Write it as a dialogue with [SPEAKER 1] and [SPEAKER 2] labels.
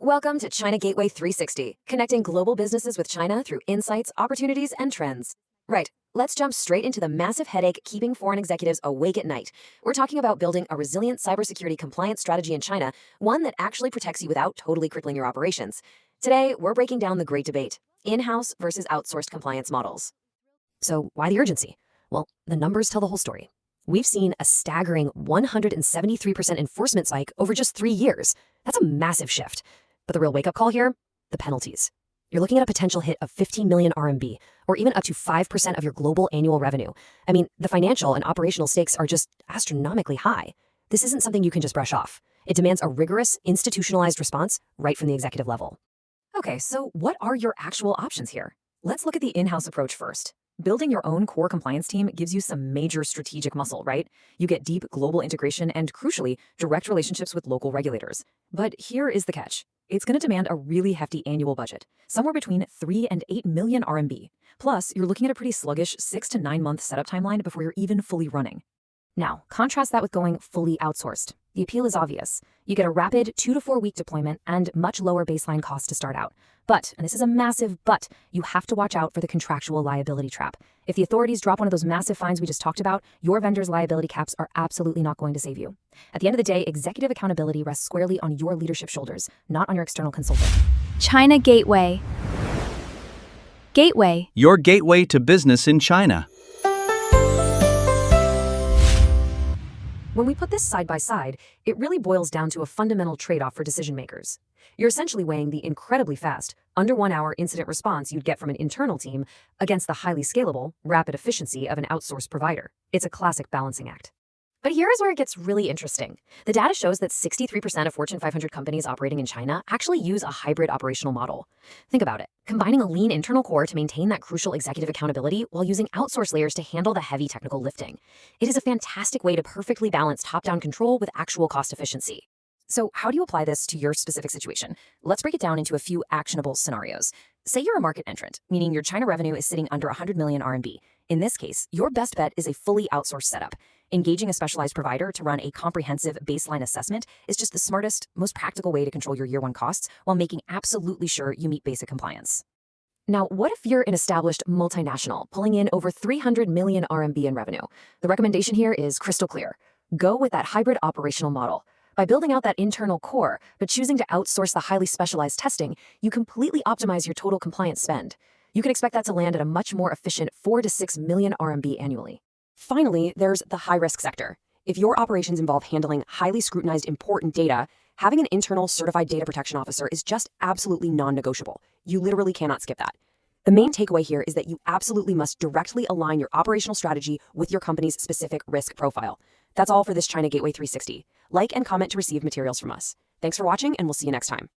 [SPEAKER 1] Welcome to China Gateway 360, connecting global businesses with China through insights, opportunities, and trends. Right, let's jump straight into the massive headache keeping foreign executives awake at night. We're talking about building a resilient cybersecurity compliance strategy in China, one that actually protects you without totally crippling your operations. Today, we're breaking down the great debate, in-house versus outsourced compliance models. So why the urgency? Well, the numbers tell the whole story. We've seen a staggering 173% enforcement spike over just 3 years. That's a massive shift. But the real wake-up call here? The penalties. You're looking at a potential hit of 15 million RMB, or even up to 5% of your global annual revenue. I mean, the financial and operational stakes are just astronomically high. This isn't something you can just brush off. It demands a rigorous, institutionalized response right from the executive level. Okay, so what are your actual options here? Let's look at the in-house approach first. Building your own core compliance team gives you some major strategic muscle, right? You get deep global integration and, crucially, direct relationships with local regulators. But here is the catch. It's going to demand a really hefty annual budget, somewhere between 3 and 8 million RMB. Plus, you're looking at a pretty sluggish 6 to 9 month setup timeline before you're even fully running. Now, contrast that with going fully outsourced. The appeal is obvious. You get a rapid 2 to 4 week deployment and much lower baseline cost to start out. But, and this is a massive but, you have to watch out for the contractual liability trap. If the authorities drop one of those massive fines we just talked about, your vendor's liability caps are absolutely not going to save you. At the end of the day, executive accountability rests squarely on your leadership shoulders, not on your external consultant.
[SPEAKER 2] China Gateway. Gateway.
[SPEAKER 3] Your gateway to business in China.
[SPEAKER 1] When we put this side by side, it really boils down to a fundamental trade-off for decision makers. You're essentially weighing the incredibly fast, under 1 hour incident response you'd get from an internal team against the highly scalable, rapid efficiency of an outsourced provider. It's a classic balancing act. But here is where it gets really interesting. The data shows that 63% of Fortune 500 companies operating in China actually use a hybrid operational model. Think about it. Combining a lean internal core to maintain that crucial executive accountability while using outsourced layers to handle the heavy technical lifting. It is a fantastic way to perfectly balance top-down control with actual cost efficiency. So how do you apply this to your specific situation? Let's break it down into a few actionable scenarios. Say you're a market entrant, meaning your China revenue is sitting under 100 million RMB. In this case, your best bet is a fully outsourced setup. Engaging a specialized provider to run a comprehensive baseline assessment is just the smartest, most practical way to control your year one costs while making absolutely sure you meet basic compliance. Now, what if you're an established multinational pulling in over 300 million RMB in revenue? The recommendation here is crystal clear. Go with that hybrid operational model. By building out that internal core, but choosing to outsource the highly specialized testing, you completely optimize your total compliance spend. You can expect that to land at a much more efficient 4 to 6 million RMB annually. Finally, there's the high-risk sector. If your operations involve handling highly scrutinized important data, having an internal certified data protection officer is just absolutely non-negotiable. You literally cannot skip that. The main takeaway here is that you absolutely must directly align your operational strategy with your company's specific risk profile. That's all for this China Gateway 360. Like and comment to receive materials from us. Thanks for watching, and we'll see you next time.